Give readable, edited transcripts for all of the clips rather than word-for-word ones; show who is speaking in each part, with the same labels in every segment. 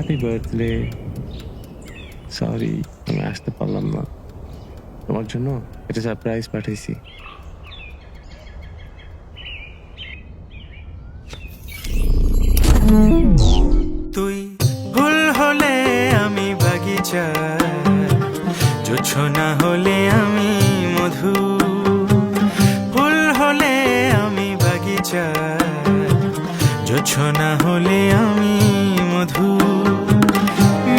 Speaker 1: Happy birthday. Sorry আমি আসতে পারলাম না, তোমার জন্য একটা সারপ্রাইজ পাঠাইছি।
Speaker 2: তুই ফুল হলে আমি বাগিচা, জোছনা হলে আমি মধু। ফুল হলে আমি বাগিচা, জোছনা হলে আমি মধু।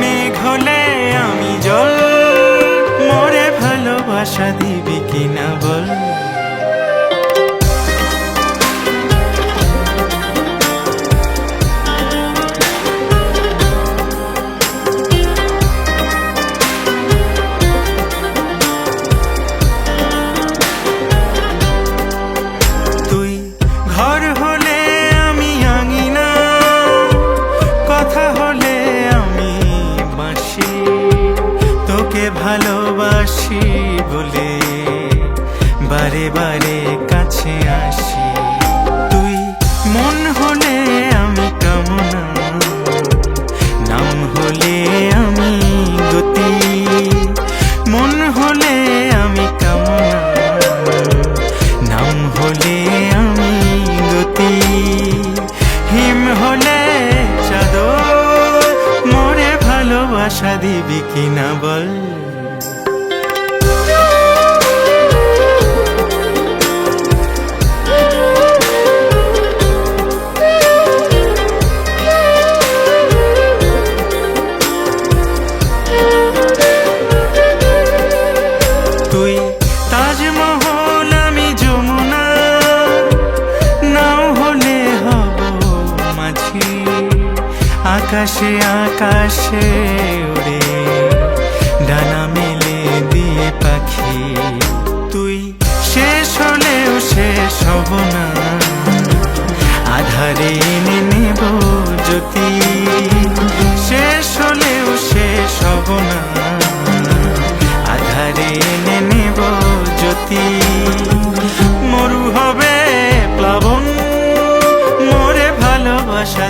Speaker 2: মেঘ হলে আমি জল, মোরে ভালোবাসা দিবি কিনা বল। ঘর হলে আমি আঙিনা, কথা হলে আমি বাঁশি। তোকে ভালোবাসি বলে বারে বারে কাছে আসি। তুই মন হলে আমি কামনা, নাম হলে আমি গতি। মন হলে আমি কামনা, নাম হলে আমি গতি। হিম হলে চাদর, মোরে ভালোবাসা দিবি কিনা বল। তুই তাজমহল, আমি যমুনা, নাও হলে হব মাঝি। আকাশে আকাশে উড়ে ডানা মেলে দিয়ে পাখি। তুই শেষ হলেও শেষ হব না, আধারে এনে নেব জ্যোতি। শেষ হলেও শেষ হব না, আধারে এনে নেব জ্যোতি। মরু হবে প্লাবন, মোরে ভালোবাসা